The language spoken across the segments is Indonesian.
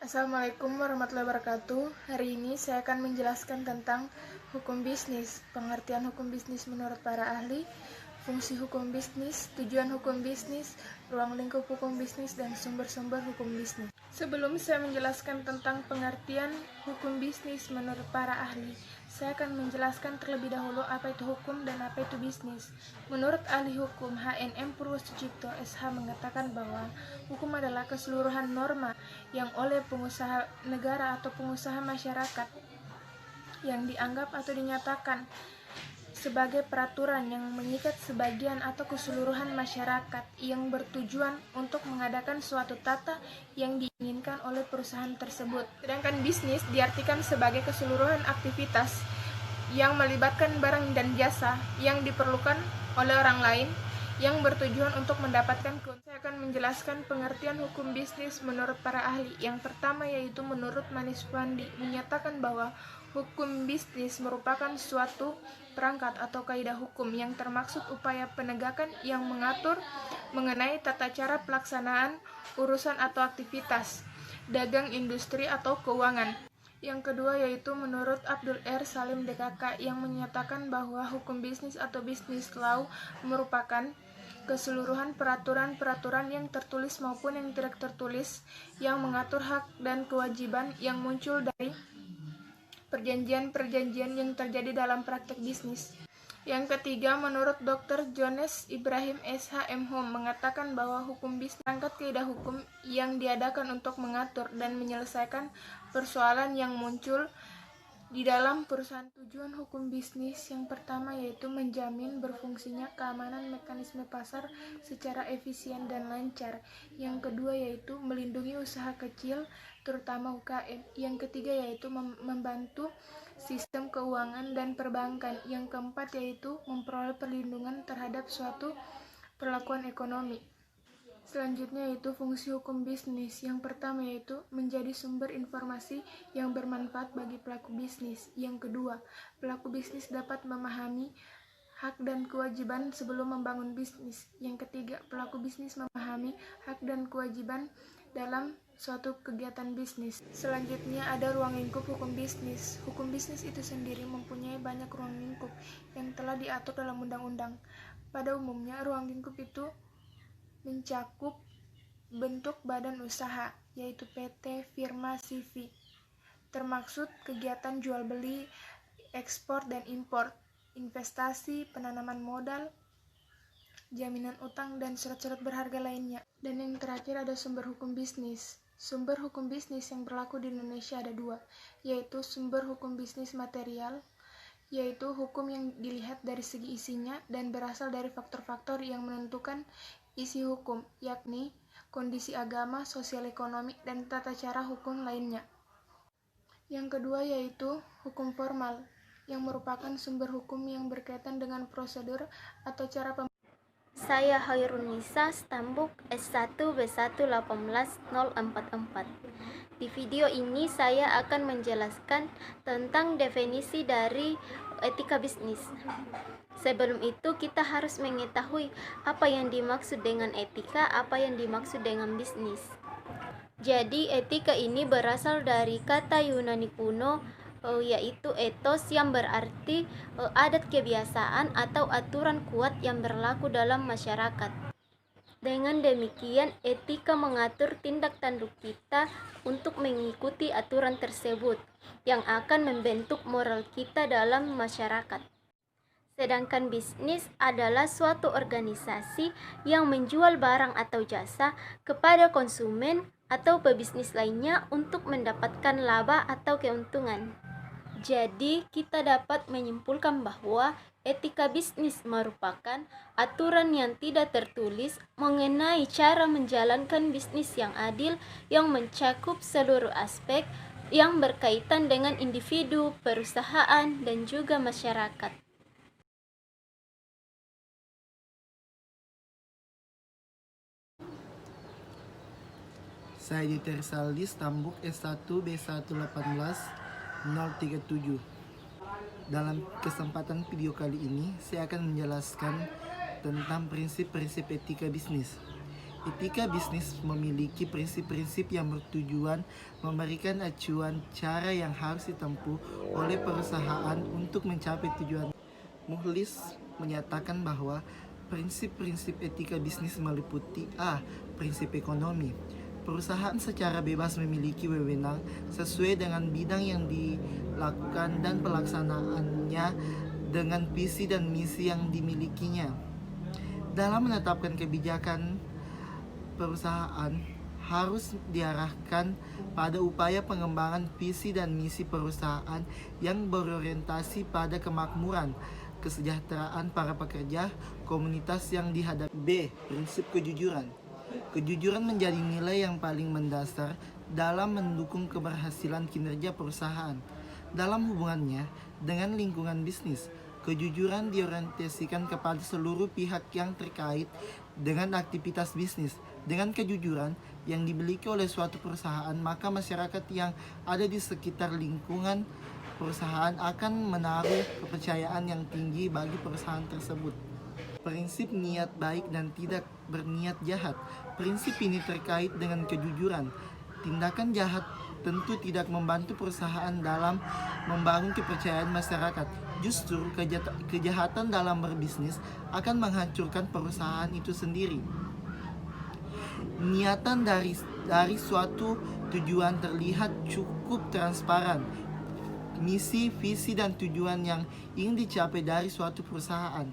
Assalamualaikum warahmatullahi wabarakatuh. Hari ini saya akan menjelaskan tentang hukum bisnis, pengertian hukum bisnis menurut para ahli, fungsi hukum bisnis, tujuan hukum bisnis, ruang lingkup hukum bisnis, dan sumber-sumber hukum bisnis. Sebelum saya menjelaskan tentang pengertian hukum bisnis menurut para ahli, saya akan menjelaskan terlebih dahulu apa itu hukum dan apa itu bisnis. Menurut ahli hukum HNM Purwosucipto SH mengatakan bahwa hukum adalah keseluruhan norma yang oleh pengusaha negara atau pengusaha masyarakat yang dianggap atau dinyatakan sebagai peraturan yang mengikat sebagian atau keseluruhan masyarakat yang bertujuan untuk mengadakan suatu tata yang diinginkan oleh perusahaan tersebut. Sedangkan bisnis diartikan sebagai keseluruhan aktivitas yang melibatkan barang dan jasa yang diperlukan oleh orang lain yang bertujuan untuk mendapatkan keuntungan. Saya akan menjelaskan pengertian hukum bisnis menurut para ahli. Yang pertama yaitu menurut Manis Wandi menyatakan bahwa hukum bisnis merupakan suatu perangkat atau kaidah hukum yang termaksud upaya penegakan yang mengatur mengenai tata cara pelaksanaan urusan atau aktivitas dagang, industri, atau keuangan. Yang kedua yaitu menurut Abdul R. Salim DKK yang menyatakan bahwa hukum bisnis atau business law merupakan keseluruhan peraturan-peraturan yang tertulis maupun yang tidak tertulis yang mengatur hak dan kewajiban yang muncul dari perjanjian-perjanjian yang terjadi dalam praktek bisnis. Yang ketiga, menurut Dr. Jones Ibrahim SHMH mengatakan bahwa hukum bisnis angkat kaidah hukum yang diadakan untuk mengatur dan menyelesaikan persoalan yang muncul di dalam perusahaan. Tujuan hukum bisnis yang pertama yaitu menjamin berfungsinya keamanan mekanisme pasar secara efisien dan lancar. Yang kedua yaitu melindungi usaha kecil, terutama UKM. Yang ketiga yaitu membantu sistem keuangan dan perbankan. Yang keempat yaitu memperoleh perlindungan terhadap suatu perlakuan ekonomi. Selanjutnya yaitu fungsi hukum bisnis. Yang pertama yaitu menjadi sumber informasi yang bermanfaat bagi pelaku bisnis. Yang kedua, pelaku bisnis dapat memahami hak dan kewajiban sebelum membangun bisnis. Yang ketiga, pelaku bisnis memahami hak dan kewajiban dalam suatu kegiatan bisnis. Selanjutnya ada ruang lingkup hukum bisnis. Hukum bisnis itu sendiri mempunyai banyak ruang lingkup yang telah diatur dalam undang-undang. Pada umumnya, ruang lingkup itu mencakup bentuk badan usaha, yaitu PT, firma, CV, termaksud kegiatan jual beli, ekspor dan impor, investasi, penanaman modal, jaminan utang, dan surat-surat berharga lainnya. Dan yang terakhir ada sumber hukum bisnis. Sumber hukum bisnis yang berlaku di Indonesia ada dua, yaitu sumber hukum bisnis material, yaitu hukum yang dilihat dari segi isinya dan berasal dari faktor-faktor yang menentukan isi hukum, yakni kondisi agama, sosial ekonomi, dan tata cara hukum lainnya. Yang kedua yaitu hukum formal, yang merupakan sumber hukum yang berkaitan dengan prosedur atau cara Saya Hairunisa Stambuk S1 B1 18044. Di video ini saya akan menjelaskan tentang definisi dari etika bisnis. Sebelum itu kita harus mengetahui apa yang dimaksud dengan etika, apa yang dimaksud dengan bisnis. Jadi etika ini berasal dari kata Yunani kuno yaitu ethos yang berarti adat kebiasaan atau aturan kuat yang berlaku dalam masyarakat. Dengan demikian, etika mengatur tindak tanduk kita untuk mengikuti aturan tersebut yang akan membentuk moral kita dalam masyarakat. Sedangkan bisnis adalah suatu organisasi yang menjual barang atau jasa kepada konsumen atau pebisnis lainnya untuk mendapatkan laba atau keuntungan. Jadi, kita dapat menyimpulkan bahwa etika bisnis merupakan aturan yang tidak tertulis mengenai cara menjalankan bisnis yang adil yang mencakup seluruh aspek yang berkaitan dengan individu, perusahaan, dan juga masyarakat. Saya Dieter Saldi, Stambuk S1 B1 18 037. Dalam kesempatan video kali ini, saya akan menjelaskan tentang prinsip-prinsip etika bisnis. Etika bisnis memiliki prinsip-prinsip yang bertujuan memberikan acuan cara yang harus ditempuh oleh perusahaan untuk mencapai tujuan. Muhlis menyatakan bahwa prinsip-prinsip etika bisnis meliputi A. Prinsip ekonomi. Perusahaan secara bebas memiliki wewenang sesuai dengan bidang yang dilakukan dan pelaksanaannya dengan visi dan misi yang dimilikinya. Dalam menetapkan kebijakan, perusahaan harus diarahkan pada upaya pengembangan visi dan misi perusahaan yang berorientasi pada kemakmuran, kesejahteraan para pekerja, komunitas yang dihadapi. B. Prinsip kejujuran. Kejujuran menjadi nilai yang paling mendasar dalam mendukung keberhasilan kinerja perusahaan. Dalam hubungannya dengan lingkungan bisnis, kejujuran diorientasikan kepada seluruh pihak yang terkait dengan aktivitas bisnis. Dengan kejujuran yang dimiliki oleh suatu perusahaan, maka masyarakat yang ada di sekitar lingkungan perusahaan akan menaruh kepercayaan yang tinggi bagi perusahaan tersebut. Prinsip niat baik dan tidak berniat jahat. Prinsip ini terkait dengan kejujuran. Tindakan jahat tentu tidak membantu perusahaan dalam membangun kepercayaan masyarakat. Justru kejahatan dalam berbisnis akan menghancurkan perusahaan itu sendiri. Niatan dari suatu tujuan terlihat cukup transparan. Misi, visi, dan tujuan yang ingin dicapai dari suatu perusahaan.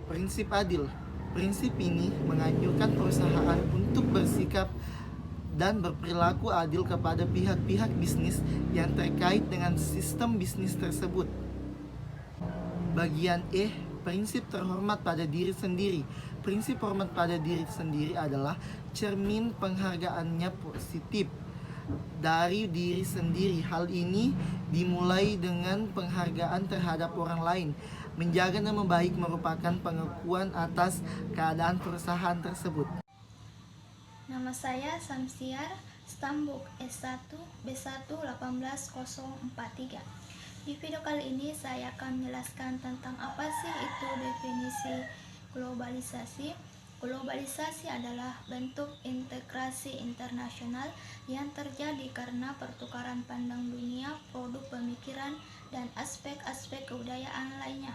Prinsip adil. Prinsip ini menganjurkan perusahaan untuk bersikap dan berperilaku adil kepada pihak-pihak bisnis yang terkait dengan sistem bisnis tersebut. Bagian E. Prinsip terhormat pada diri sendiri. Prinsip hormat pada diri sendiri adalah cermin penghargaannya positif dari diri sendiri. Hal ini dimulai dengan penghargaan terhadap orang lain. Menjaga nama baik merupakan pengakuan atas keadaan perusahaan tersebut. Nama saya Samsiar, Stambuk S1 B1 18043. Di video kali ini saya akan menjelaskan tentang apa sih itu definisi globalisasi. Globalisasi adalah bentuk integrasi internasional yang terjadi karena pertukaran pandang dunia, produk pemikiran, dan aspek-aspek kebudayaan lainnya.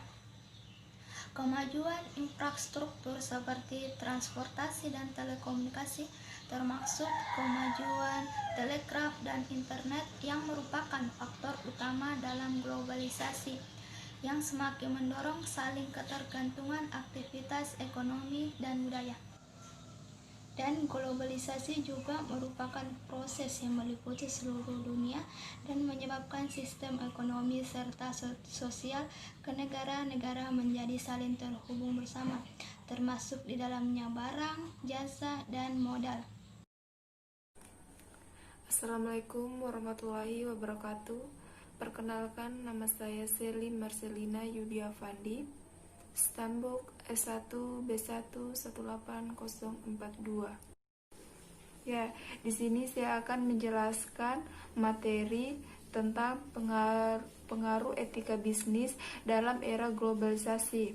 Kemajuan infrastruktur seperti transportasi dan telekomunikasi, termasuk kemajuan telegraf dan internet yang merupakan faktor utama dalam globalisasi, yang semakin mendorong saling ketergantungan aktivitas ekonomi dan budaya. Dan globalisasi juga merupakan proses yang meliputi seluruh dunia dan menyebabkan sistem ekonomi serta sosial negara-negara menjadi saling terhubung bersama, termasuk di dalamnya barang, jasa, dan modal. Assalamualaikum warahmatullahi wabarakatuh. Perkenalkan, nama saya Selin Marcelina Yudia Fandi, Stambuk S1 B1 18042. Ya, di sini saya akan menjelaskan materi tentang pengaruh etika bisnis dalam era globalisasi.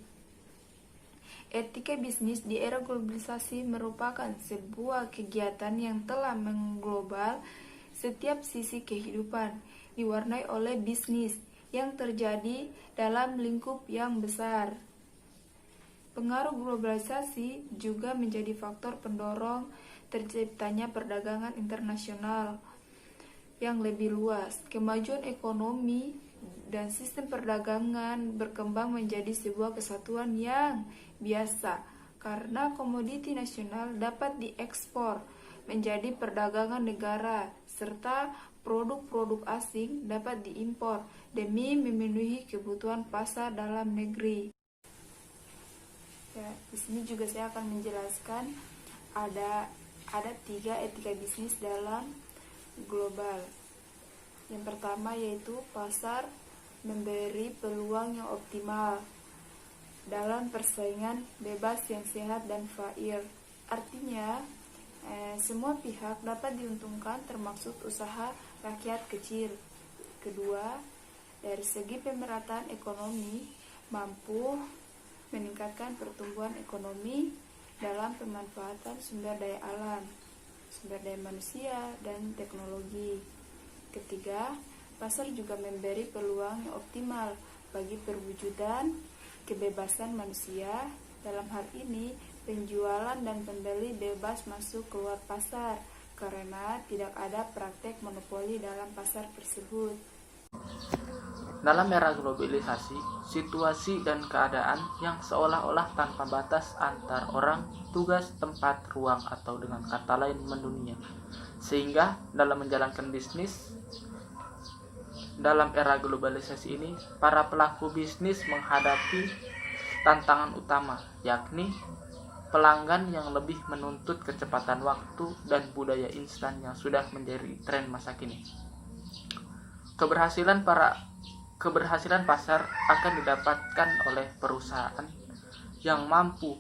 Etika bisnis di era globalisasi merupakan sebuah kegiatan yang telah mengglobal setiap sisi kehidupan, diwarnai oleh bisnis yang terjadi dalam lingkup yang besar. Pengaruh globalisasi juga menjadi faktor pendorong terciptanya perdagangan internasional yang lebih luas. Kemajuan ekonomi dan sistem perdagangan berkembang menjadi sebuah kesatuan yang biasa karena komoditi nasional dapat diekspor menjadi perdagangan negara serta produk-produk asing dapat diimpor demi memenuhi kebutuhan pasar dalam negeri. Ya, di sini juga saya akan menjelaskan ada 3 etika bisnis dalam global. Yang pertama yaitu pasar memberi peluang yang optimal dalam persaingan bebas yang sehat dan fair. Artinya Semua pihak dapat diuntungkan termasuk usaha rakyat kecil. Kedua, dari segi pemerataan ekonomi, mampu meningkatkan pertumbuhan ekonomi dalam pemanfaatan sumber daya alam, sumber daya manusia, dan teknologi. Ketiga, pasar juga memberi peluang yang optimal bagi perwujudan kebebasan manusia. Dalam hal ini, penjualan dan pembeli bebas masuk keluar pasar karena tidak ada praktek monopoli dalam pasar tersebut. Dalam era globalisasi, situasi dan keadaan yang seolah-olah tanpa batas antar orang, tugas, tempat, ruang, atau dengan kata lain mendunia. Sehingga dalam menjalankan bisnis, dalam era globalisasi ini, para pelaku bisnis menghadapi tantangan utama, yakni pelanggan yang lebih menuntut kecepatan waktu dan budaya instan yang sudah menjadi tren masa kini. Keberhasilan pasar akan didapatkan oleh perusahaan yang mampu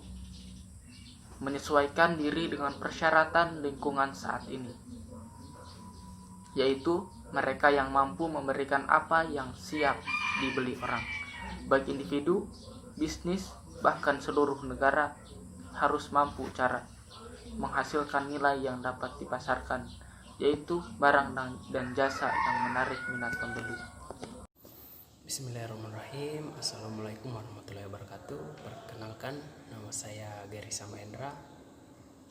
menyesuaikan diri dengan persyaratan lingkungan saat ini, yaitu mereka yang mampu memberikan apa yang siap dibeli orang. Baik individu, bisnis, bahkan seluruh negara harus mampu cara menghasilkan nilai yang dapat dipasarkan, yaitu barang dan jasa yang menarik minat pembeli. Bismillahirrahmanirrahim. Assalamualaikum warahmatullahi wabarakatuh. Perkenalkan, nama saya Gary Samaendra,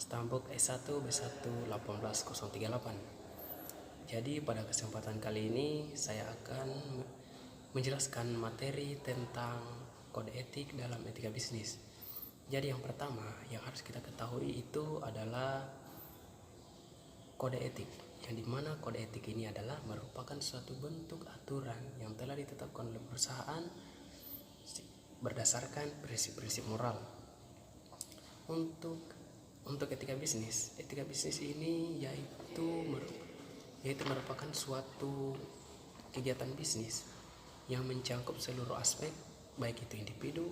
Stambuk S1 B1 18038. Jadi pada kesempatan kali ini saya akan menjelaskan materi tentang kode etik dalam etika bisnis. Jadi yang pertama yang harus kita ketahui itu adalah kode etik, yang dimana kode etik ini adalah merupakan suatu bentuk aturan yang telah ditetapkan oleh perusahaan berdasarkan prinsip-prinsip moral. Untuk etika bisnis ini yaitu merupakan suatu kegiatan bisnis yang mencakup seluruh aspek, baik itu individu,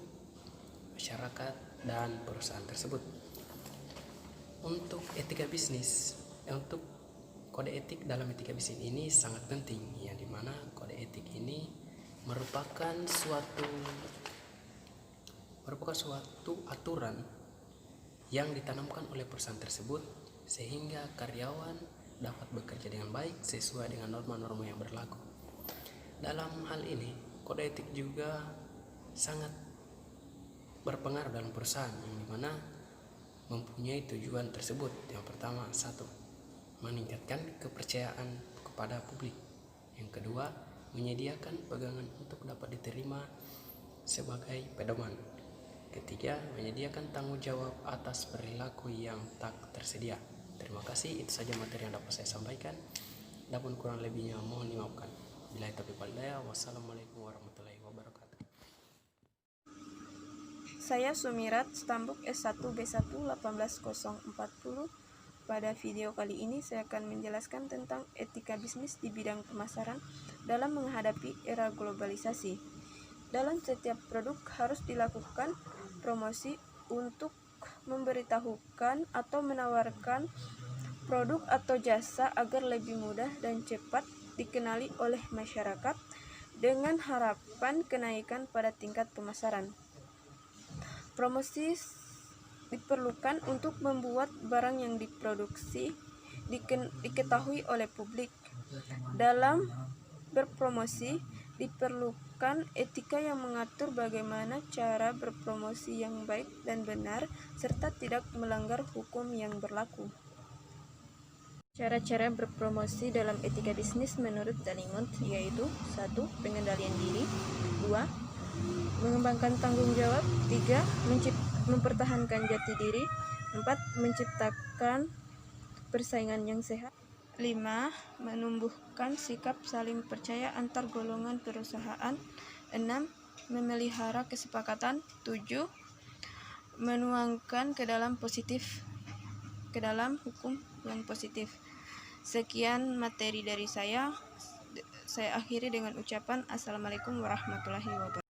masyarakat, dan perusahaan tersebut. Untuk kode etik dalam etika bisnis ini sangat penting, yang dimana kode etik ini merupakan suatu aturan yang ditanamkan oleh perusahaan tersebut sehingga karyawan dapat bekerja dengan baik sesuai dengan norma-norma yang berlaku. Dalam hal ini, kode etik juga sangat berpengaruh dalam perusahaan, yang dimana mempunyai tujuan tersebut. Yang pertama, satu, meningkatkan kepercayaan kepada publik. Yang kedua, menyediakan pegangan untuk dapat diterima sebagai pedoman. Ketiga, menyediakan tanggung jawab atas perilaku yang tak tersedia. Terima kasih, itu saja materi yang dapat saya sampaikan. Adapun kurang lebihnya mohon dimaafkan. Billahi taufiq wal hidayah. Wassalamualaikum warahmatullahi wabarakatuh. Saya Sumirat, Stambuk S1 B1 18040. Pada video kali ini saya akan menjelaskan tentang etika bisnis di bidang pemasaran dalam menghadapi era globalisasi. Dalam setiap produk harus dilakukan promosi untuk memberitahukan atau menawarkan produk atau jasa agar lebih mudah dan cepat dikenali oleh masyarakat dengan harapan kenaikan pada tingkat pemasaran. Promosi diperlukan untuk membuat barang yang diproduksi diketahui oleh publik. Dalam berpromosi diperlukan etika yang mengatur bagaimana cara berpromosi yang baik dan benar serta tidak melanggar hukum yang berlaku. Cara-cara berpromosi dalam etika bisnis menurut Dalimont yaitu 1. Pengendalian diri, 2. Mengembangkan tanggung jawab, 3. Mempertahankan jati diri, 4. Menciptakan persaingan yang sehat, 5. Menumbuhkan sikap saling percaya antar golongan perusahaan, 6. Memelihara kesepakatan, 7. Menuangkan ke dalam hukum yang positif. Sekian materi dari saya akhiri dengan ucapan Assalamualaikum warahmatullahi wabarakatuh.